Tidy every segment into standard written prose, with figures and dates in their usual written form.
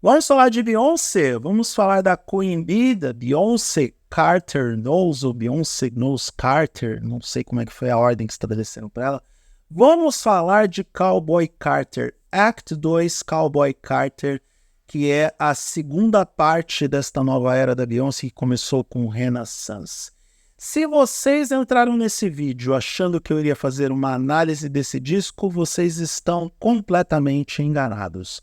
Vamos falar de Beyoncé, vamos falar da Queen Bee, da Beyoncé Carter Knowles, ou Beyoncé Knowles Carter, não sei como é que foi a ordem que estabeleceram para ela. Vamos falar de Cowboy Carter, Act 2 Cowboy Carter, que é a segunda parte desta nova era da Beyoncé, que começou com Renaissance. Se vocês entraram nesse vídeo achando que eu iria fazer uma análise desse disco, vocês estão completamente enganados.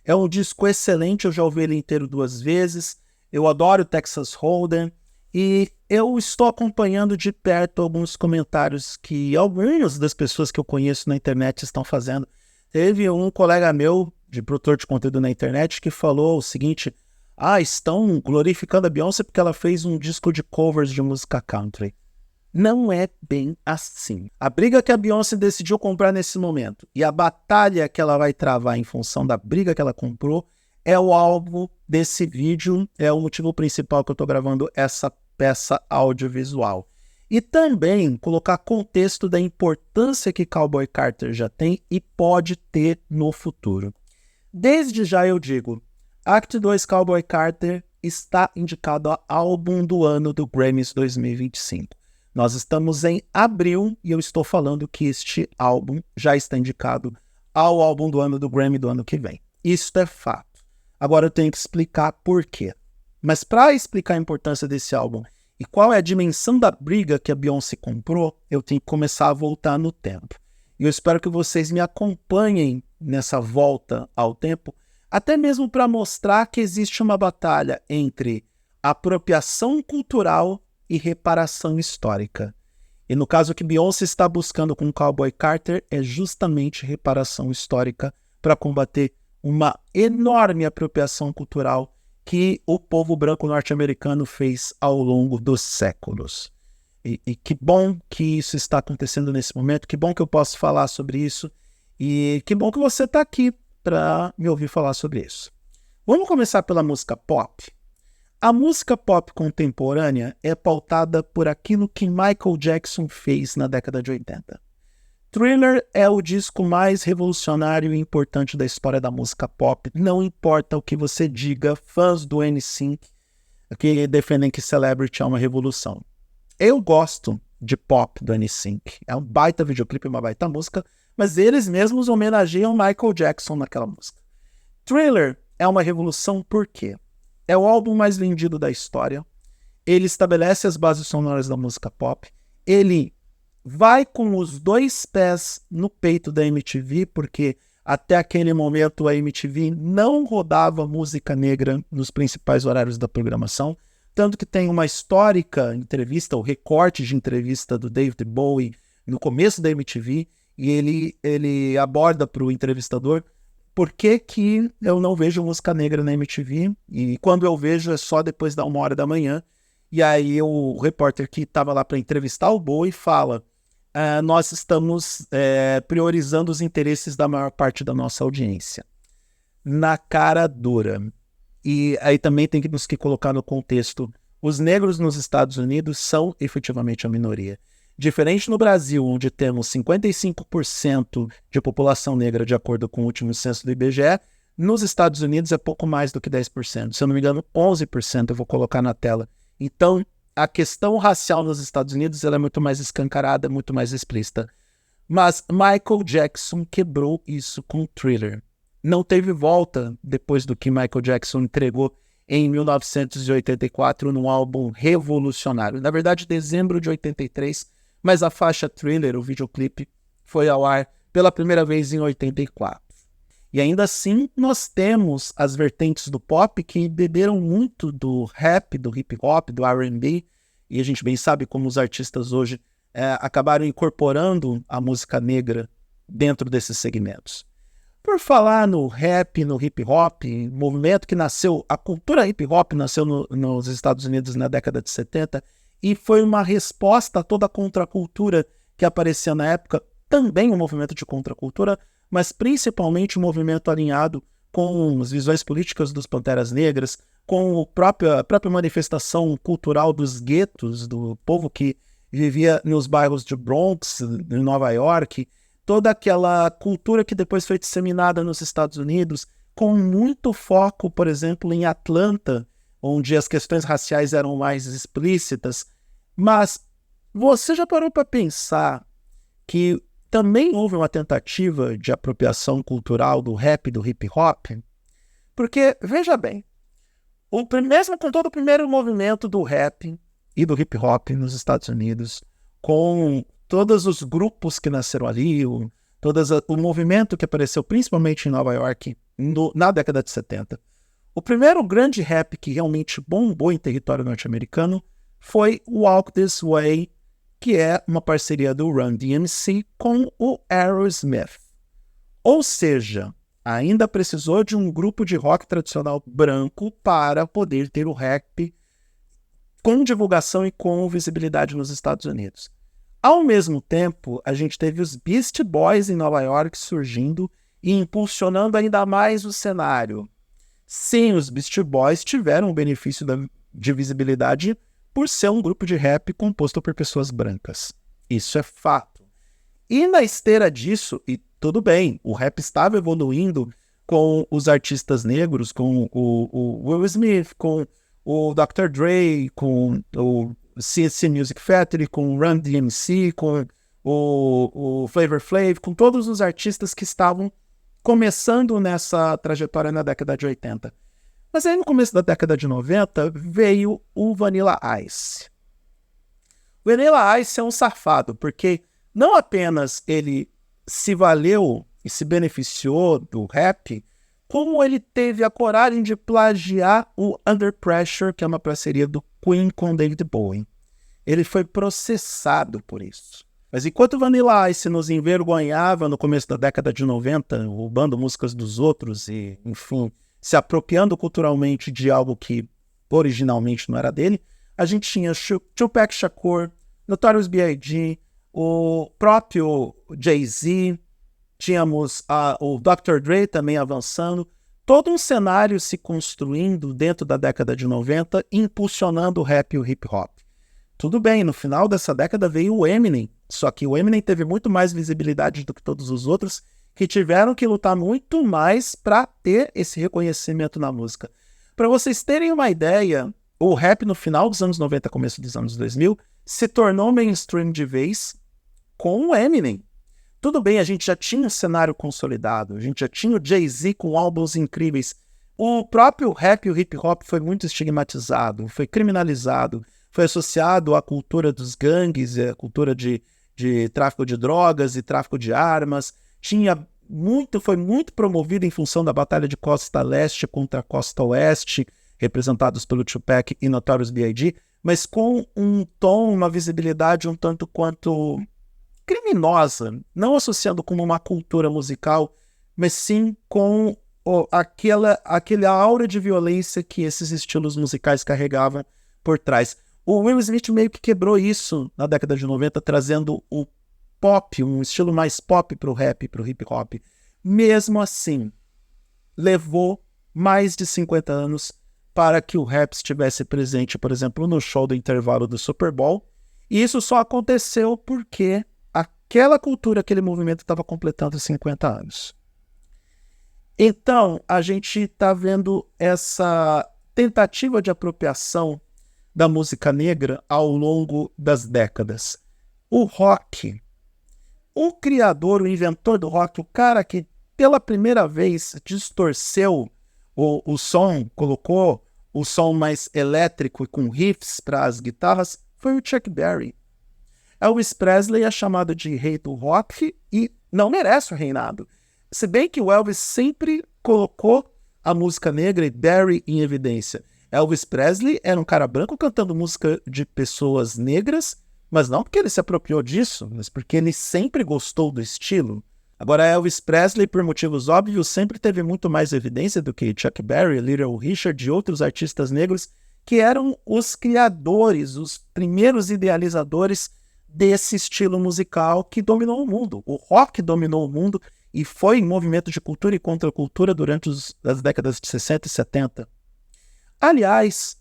É um disco excelente, eu já ouvi ele inteiro 2 vezes, eu adoro Texas Hold'em, e eu estou acompanhando de perto alguns comentários que algumas das pessoas que eu conheço na internet estão fazendo. Teve um colega meu, de produtor de conteúdo na internet, que falou o seguinte: estão glorificando a Beyoncé porque ela fez um disco de covers de música country. Não é bem assim. A briga que a Beyoncé decidiu comprar nesse momento e a batalha que ela vai travar em função da briga que ela comprou é o alvo desse vídeo, é o motivo principal que eu estou gravando essa peça audiovisual. E também colocar contexto da importância que Cowboy Carter já tem e pode ter no futuro. Desde já eu digo, Act 2 Cowboy Carter está indicado a álbum do ano do Grammys 2025. Nós estamos em abril e eu estou falando que este álbum já está indicado ao álbum do ano do Grammy do ano que vem. Isso é fato. Agora eu tenho que explicar por quê. Mas para explicar a importância desse álbum e qual é a dimensão da briga que a Beyoncé comprou, eu tenho que começar a voltar no tempo. E eu espero que vocês me acompanhem nessa volta ao tempo, até mesmo para mostrar que existe uma batalha entre apropriação cultural e reparação histórica. E no caso que Beyoncé está buscando com Cowboy Carter é justamente reparação histórica para combater uma enorme apropriação cultural que o povo branco norte-americano fez ao longo dos séculos. E que bom que isso está acontecendo nesse momento, que bom que eu posso falar sobre isso e que bom que você está aqui para me ouvir falar sobre isso. Vamos começar pela música pop? A música pop contemporânea é pautada por aquilo que Michael Jackson fez na década de 80. Thriller é o disco mais revolucionário e importante da história da música pop. Não importa o que você diga, fãs do NSYNC que defendem que Celebrity é uma revolução. Eu gosto de pop do NSYNC. É um baita videoclipe, uma baita música, mas eles mesmos homenageiam Michael Jackson naquela música. Thriller é uma revolução por quê? É o álbum mais vendido da história, ele estabelece as bases sonoras da música pop, ele vai com os 2 pés no peito da MTV, porque até aquele momento a MTV não rodava música negra nos principais horários da programação, tanto que tem uma histórica entrevista, o recorte de entrevista do David Bowie no começo da MTV, e ele aborda para o entrevistador: por que que eu não vejo música negra na MTV? E quando eu vejo é só depois da 1h da manhã. E aí o repórter que estava lá para entrevistar o Bowie fala: nós estamos priorizando os interesses da maior parte da nossa audiência. Na cara dura. E aí também tem que nos que colocar no contexto: os negros nos Estados Unidos são efetivamente a minoria. Diferente no Brasil, onde temos 55% de população negra, de acordo com o último censo do IBGE, nos Estados Unidos é pouco mais do que 10%. Se eu não me engano, 11% eu vou colocar na tela. Então, a questão racial nos Estados Unidos ela é muito mais escancarada, muito mais explícita. Mas Michael Jackson quebrou isso com Thriller. Não teve volta depois do que Michael Jackson entregou em 1984 num álbum revolucionário. Na verdade, dezembro de 83, mas a faixa Thriller, o videoclipe, foi ao ar pela primeira vez em 84. E ainda assim, nós temos as vertentes do pop que beberam muito do rap, do hip hop, do R&B, e a gente bem sabe como os artistas hoje acabaram incorporando a música negra dentro desses segmentos. Por falar no rap, no hip hop, movimento que nasceu, a cultura hip hop nasceu nos Estados Unidos na década de 70 e foi uma resposta a toda a contracultura que aparecia na época, também um movimento de contracultura, mas principalmente um movimento alinhado com as visões políticas dos Panteras Negras, com a própria manifestação cultural dos guetos, do povo que vivia nos bairros de Bronx, em Nova York, toda aquela cultura que depois foi disseminada nos Estados Unidos, com muito foco, por exemplo, em Atlanta, onde as questões raciais eram mais explícitas. Mas você já parou para pensar que também houve uma tentativa de apropriação cultural do rap e do hip hop? Porque, veja bem, mesmo com todo o primeiro movimento do rap e do hip hop nos Estados Unidos, com todos os grupos que nasceram ali, o movimento que apareceu principalmente em Nova York na década de 70, o primeiro grande rap que realmente bombou em território norte-americano foi Walk This Way, que é uma parceria do Run DMC com o Aerosmith. Ou seja, ainda precisou de um grupo de rock tradicional branco para poder ter o rap com divulgação e com visibilidade nos Estados Unidos. Ao mesmo tempo, a gente teve os Beastie Boys em Nova York surgindo e impulsionando ainda mais o cenário. Sim, os Beastie Boys tiveram o benefício de visibilidade por ser um grupo de rap composto por pessoas brancas. Isso é fato. E na esteira disso, e tudo bem, o rap estava evoluindo com os artistas negros, com o Will Smith, com o Dr. Dre, com o CC Music Factory, com o Run DMC, com o Flavor Flav, com todos os artistas que estavam começando nessa trajetória na década de 80. Mas aí no começo da década de 90 veio o Vanilla Ice. O Vanilla Ice é um safado, porque não apenas ele se valeu e se beneficiou do rap, como ele teve a coragem de plagiar o Under Pressure, que é uma parceria do Queen com David Bowie. Ele foi processado por isso. Mas enquanto o Vanilla Ice nos envergonhava no começo da década de 90, roubando músicas dos outros e, enfim, se apropriando culturalmente de algo que originalmente não era dele, a gente tinha Tupac Shakur, Notorious B.I.G., o próprio Jay-Z, tínhamos o Dr. Dre também avançando, todo um cenário se construindo dentro da década de 90, impulsionando o rap e o hip hop. Tudo bem, no final dessa década veio o Eminem, só que o Eminem teve muito mais visibilidade do que todos os outros, que tiveram que lutar muito mais para ter esse reconhecimento na música. Para vocês terem uma ideia, o rap no final dos anos 90, começo dos anos 2000, se tornou mainstream de vez com o Eminem. Tudo bem, a gente já tinha um cenário consolidado, a gente já tinha o Jay-Z com álbuns incríveis. O próprio rap e o hip hop foi muito estigmatizado, foi criminalizado, foi associado à cultura dos gangues, à cultura de tráfico de drogas e tráfico de armas. Foi muito promovido em função da batalha de Costa Leste contra a Costa Oeste, representados pelo Tupac e Notorious B.I.G., mas com um tom, uma visibilidade um tanto quanto criminosa, não associando como uma cultura musical, mas sim com aquela aura de violência que esses estilos musicais carregavam por trás. O Will Smith meio que quebrou isso na década de 90, trazendo o pop, um estilo mais pop para o rap e para o hip hop. Mesmo assim, levou mais de 50 anos para que o rap estivesse presente, por exemplo, no show do intervalo do Super Bowl. E isso só aconteceu porque aquela cultura, aquele movimento estava completando 50 anos. Então, a gente está vendo essa tentativa de apropriação da música negra ao longo das décadas. O rock, o criador, o inventor do rock, o cara que pela primeira vez distorceu o som, colocou o som mais elétrico e com riffs para as guitarras, foi o Chuck Berry. Elvis Presley é chamado de rei do rock e não merece o reinado. Se bem que o Elvis sempre colocou a música negra e Berry em evidência. Elvis Presley era um cara branco cantando música de pessoas negras, mas não porque ele se apropriou disso, mas porque ele sempre gostou do estilo. Agora, Elvis Presley, por motivos óbvios, sempre teve muito mais evidência do que Chuck Berry, Little Richard e outros artistas negros que eram os criadores, os primeiros idealizadores desse estilo musical que dominou o mundo. O rock dominou o mundo e foi movimento de cultura e contracultura durante as décadas de 60 e 70. Aliás,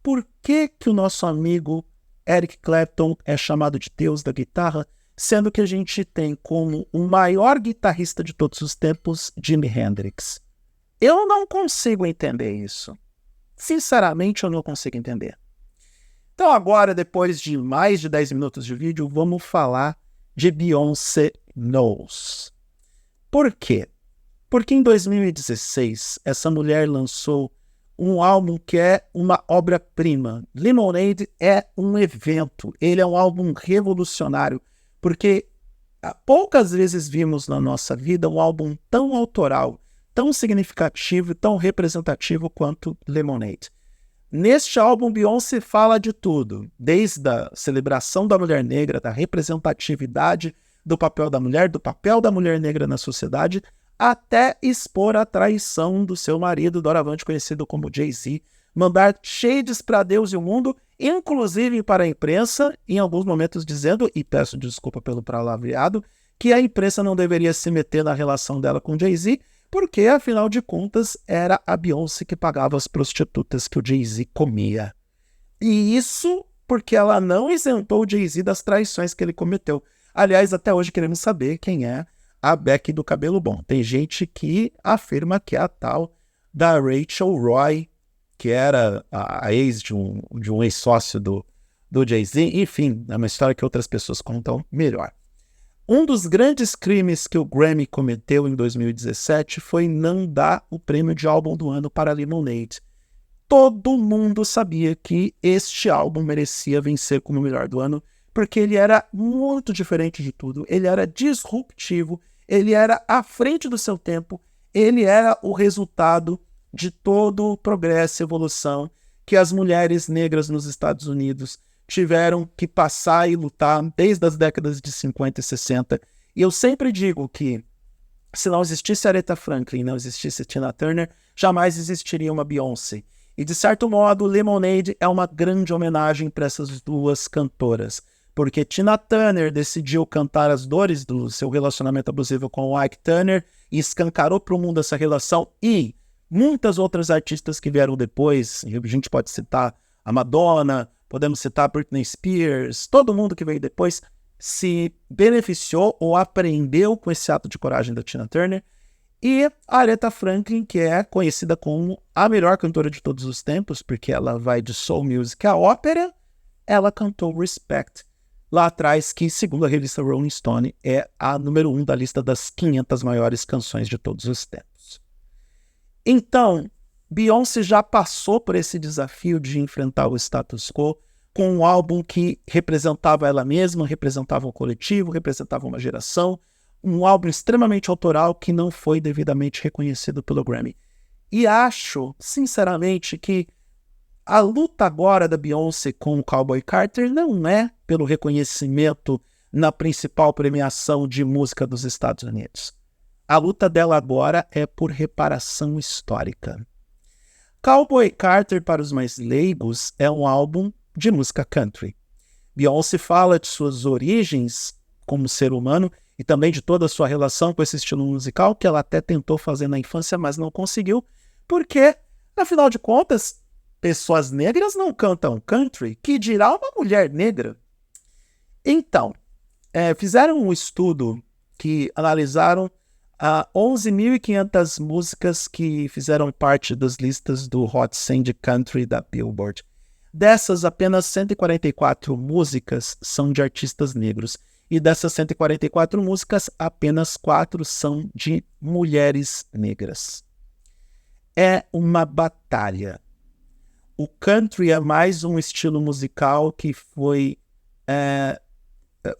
por que o nosso amigo Eric Clapton é chamado de Deus da guitarra, sendo que a gente tem como o maior guitarrista de todos os tempos Jimi Hendrix? Eu não consigo entender isso. Sinceramente, eu não consigo entender. Então agora, depois de mais de 10 minutos de vídeo, vamos falar de Beyoncé Knowles. Por quê? Porque em 2016, essa mulher lançou um álbum que é uma obra-prima. Lemonade é um evento, ele é um álbum revolucionário, porque poucas vezes vimos na nossa vida um álbum tão autoral, tão significativo e tão representativo quanto Lemonade. Neste álbum, Beyoncé fala de tudo, desde a celebração da mulher negra, da representatividade do papel da mulher negra na sociedade, até expor a traição do seu marido, doravante conhecido como Jay-Z, mandar shades para Deus e o mundo, inclusive para a imprensa, em alguns momentos dizendo, e peço desculpa pelo palavreado, que a imprensa não deveria se meter na relação dela com Jay-Z, porque, afinal de contas, era a Beyoncé que pagava as prostitutas que o Jay-Z comia. E isso porque ela não isentou o Jay-Z das traições que ele cometeu. Aliás, até hoje queremos saber quem é a Becky do cabelo bom. Tem gente que afirma que é a tal da Rachel Roy, que era a ex de um ex-sócio do Jay-Z. Enfim, é uma história que outras pessoas contam melhor. Um dos grandes crimes que o Grammy cometeu em 2017 foi não dar o prêmio de álbum do ano para Lemonade. Todo mundo sabia que este álbum merecia vencer como o melhor do ano, porque ele era muito diferente de tudo, ele era disruptivo, ele era à frente do seu tempo, ele era o resultado de todo o progresso e evolução que as mulheres negras nos Estados Unidos tiveram que passar e lutar desde as décadas de 50 e 60. E eu sempre digo que se não existisse Aretha Franklin, não existisse Tina Turner, jamais existiria uma Beyoncé. E de certo modo, Lemonade é uma grande homenagem para essas duas cantoras. Porque Tina Turner decidiu cantar as dores do seu relacionamento abusivo com o Ike Turner e escancarou para o mundo essa relação. E muitas outras artistas que vieram depois, a gente pode citar a Madonna, podemos citar Britney Spears, todo mundo que veio depois se beneficiou ou aprendeu com esse ato de coragem da Tina Turner. E a Aretha Franklin, que é conhecida como a melhor cantora de todos os tempos, porque ela vai de soul music à ópera, ela cantou Respect lá atrás, que segundo a revista Rolling Stone é a número 1 da lista das 500 maiores canções de todos os tempos. Então, Beyoncé já passou por esse desafio de enfrentar o status quo com um álbum que representava ela mesma, representava um coletivo, representava uma geração, um álbum extremamente autoral que não foi devidamente reconhecido pelo Grammy. E acho, sinceramente, que a luta agora da Beyoncé com o Cowboy Carter não é pelo reconhecimento na principal premiação de música dos Estados Unidos. A luta dela agora é por reparação histórica. Cowboy Carter, para os mais leigos, é um álbum de música country. Beyoncé fala de suas origens como ser humano e também de toda a sua relação com esse estilo musical, que ela até tentou fazer na infância, mas não conseguiu, porque, afinal de contas, pessoas negras não cantam country, que dirá uma mulher negra. Então, fizeram um estudo que analisaram 11.500 músicas que fizeram parte das listas do Hot 100 de Country da Billboard. Dessas, apenas 144 músicas são de artistas negros. E dessas 144 músicas, apenas 4 são de mulheres negras. É uma batalha. O country é mais um estilo musical que foi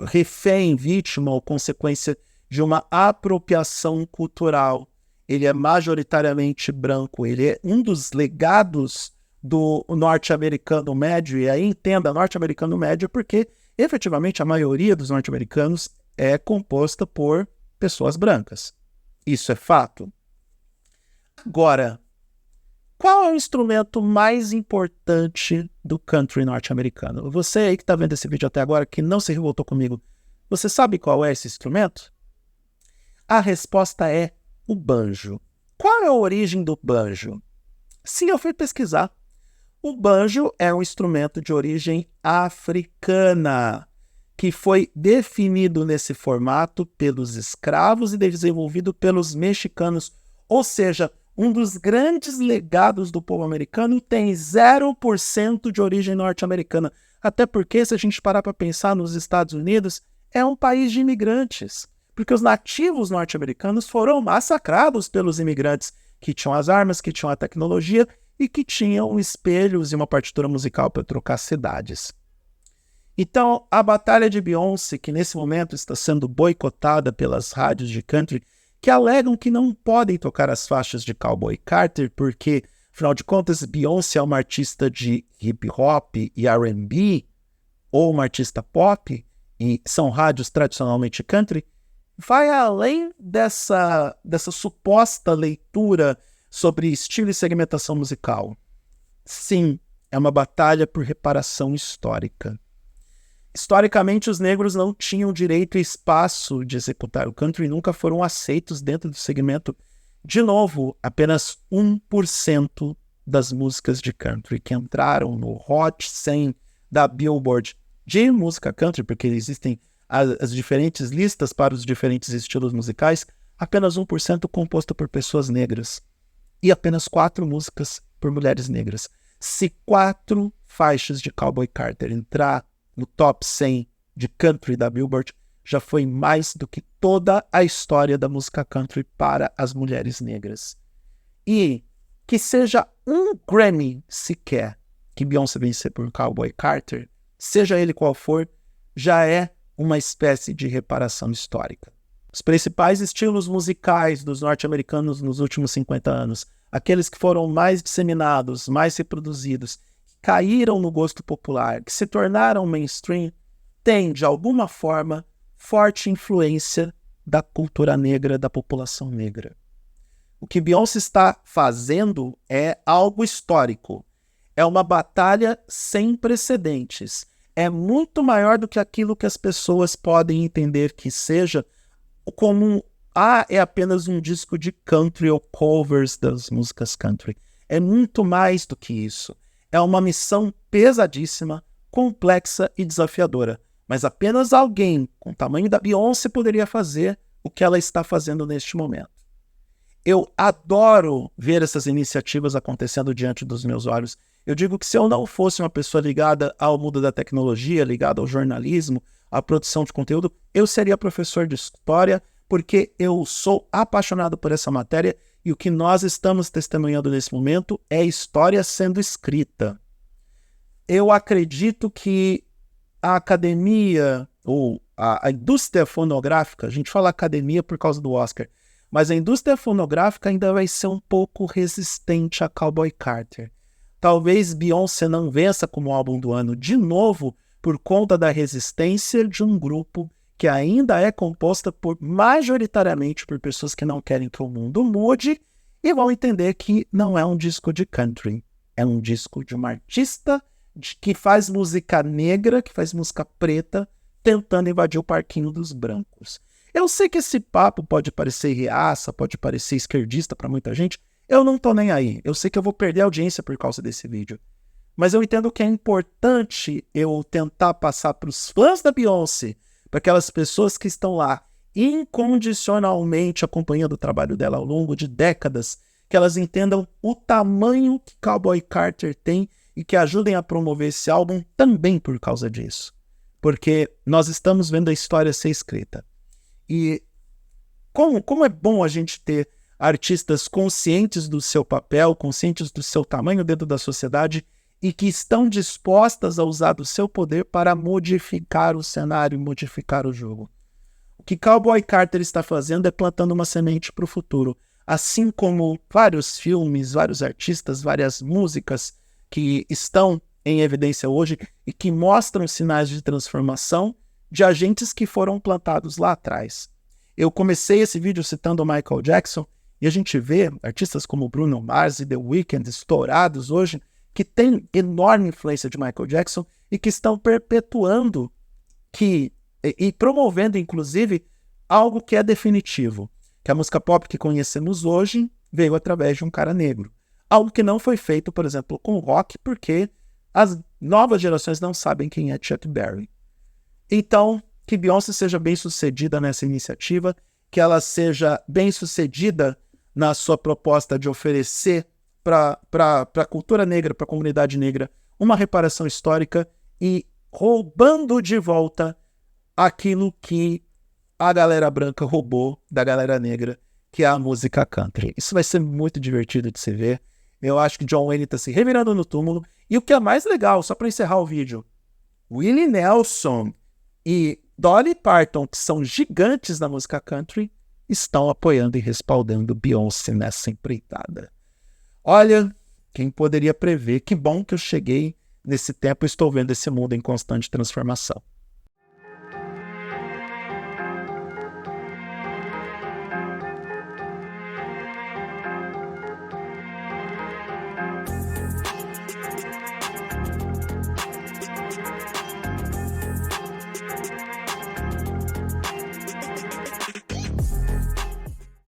refém, vítima ou consequência de uma apropriação cultural. Ele é majoritariamente branco, ele é um dos legados do norte-americano médio, e aí entenda norte-americano médio porque efetivamente a maioria dos norte-americanos é composta por pessoas brancas. Isso é fato. Agora, qual é o instrumento mais importante do country norte-americano? Você aí que está vendo esse vídeo até agora, que não se revoltou comigo, você sabe qual é esse instrumento? A resposta é o banjo. Qual é a origem do banjo? Sim, eu fui pesquisar. O banjo é um instrumento de origem africana, que foi definido nesse formato pelos escravos e desenvolvido pelos mexicanos, ou seja, um dos grandes legados do povo americano tem 0% de origem norte-americana. Até porque, se a gente parar para pensar nos Estados Unidos, é um país de imigrantes. Porque os nativos norte-americanos foram massacrados pelos imigrantes que tinham as armas, que tinham a tecnologia e que tinham espelhos e uma partitura musical para trocar cidades. Então, a batalha de Beyoncé, que nesse momento está sendo boicotada pelas rádios de country, que alegam que não podem tocar as faixas de Cowboy Carter, porque, afinal de contas, Beyoncé é uma artista de hip hop e R&B, ou uma artista pop, e são rádios tradicionalmente country, vai além dessa suposta leitura sobre estilo e segmentação musical. Sim, é uma batalha por reparação histórica. Historicamente, os negros não tinham direito e espaço de executar o country e nunca foram aceitos dentro do segmento. De novo, apenas 1% das músicas de country que entraram no Hot 100 da Billboard de música country, porque existem as diferentes listas para os diferentes estilos musicais, apenas 1% composto por pessoas negras e apenas 4 músicas por mulheres negras. Se 4 faixas de Cowboy Carter entrar no top 100 de country da Billboard, já foi mais do que toda a história da música country para as mulheres negras. E que seja um Grammy sequer que Beyoncé vencer por Cowboy Carter, seja ele qual for, já é uma espécie de reparação histórica. Os principais estilos musicais dos norte-americanos nos últimos 50 anos, aqueles que foram mais disseminados, mais reproduzidos, caíram no gosto popular, que se tornaram mainstream, têm, de alguma forma, forte influência da cultura negra, da população negra. O que Beyoncé está fazendo é algo histórico. É uma batalha sem precedentes. É muito maior do que aquilo que as pessoas podem entender que seja como é apenas um disco de country ou covers das músicas country. É muito mais do que isso. É uma missão pesadíssima, complexa e desafiadora. Mas apenas alguém com o tamanho da Beyoncé poderia fazer o que ela está fazendo neste momento. Eu adoro ver essas iniciativas acontecendo diante dos meus olhos. Eu digo que se eu não fosse uma pessoa ligada ao mundo da tecnologia, ligada ao jornalismo, à produção de conteúdo, eu seria professor de história, porque eu sou apaixonado por essa matéria e o que nós estamos testemunhando nesse momento é história sendo escrita. Eu acredito que a academia, ou a indústria fonográfica, a gente fala academia por causa do Oscar, mas a indústria fonográfica ainda vai ser um pouco resistente a Cowboy Carter. Talvez Beyoncé não vença como álbum do ano de novo por conta da resistência de um grupo que ainda é composta majoritariamente por pessoas que não querem que o mundo mude e vão entender que não é um disco de country, é um disco de uma artista que faz música negra, que faz música preta, tentando invadir o parquinho dos brancos. Eu sei que esse papo pode parecer reaça, pode parecer esquerdista para muita gente, eu não tô nem aí, eu sei que eu vou perder audiência por causa desse vídeo. Mas eu entendo que é importante eu tentar passar para os fãs da Beyoncé, para aquelas pessoas que estão lá incondicionalmente acompanhando o trabalho dela ao longo de décadas, que elas entendam o tamanho que Cowboy Carter tem e que ajudem a promover esse álbum também por causa disso. Porque nós estamos vendo a história ser escrita. E como é bom a gente ter artistas conscientes do seu papel, conscientes do seu tamanho dentro da sociedade e que estão dispostas a usar do seu poder para modificar o cenário, modificar o jogo. O que Cowboy Carter está fazendo é plantando uma semente para o futuro. Assim como vários filmes, vários artistas, várias músicas que estão em evidência hoje e que mostram sinais de transformação de agentes que foram plantados lá atrás. Eu comecei esse vídeo citando o Michael Jackson e a gente vê artistas como Bruno Mars e The Weeknd estourados hoje que têm enorme influência de Michael Jackson e que estão perpetuando e promovendo, inclusive, algo que é definitivo, que a música pop que conhecemos hoje veio através de um cara negro. Algo que não foi feito, por exemplo, com rock, porque as novas gerações não sabem quem é Chuck Berry. Então, que Beyoncé seja bem-sucedida nessa iniciativa, que ela seja bem-sucedida na sua proposta de oferecer para a cultura negra, para a comunidade negra, uma reparação histórica e roubando de volta aquilo que a galera branca roubou da galera negra, que é a música country. Isso vai ser muito divertido de se ver. Eu acho que John Wayne está se revirando no túmulo. E o que é mais legal, só para encerrar o vídeo, Willie Nelson e Dolly Parton, que são gigantes na música country, estão apoiando e respaldando Beyoncé nessa empreitada. Olha, quem poderia prever? Que bom que eu cheguei nesse tempo e estou vendo esse mundo em constante transformação.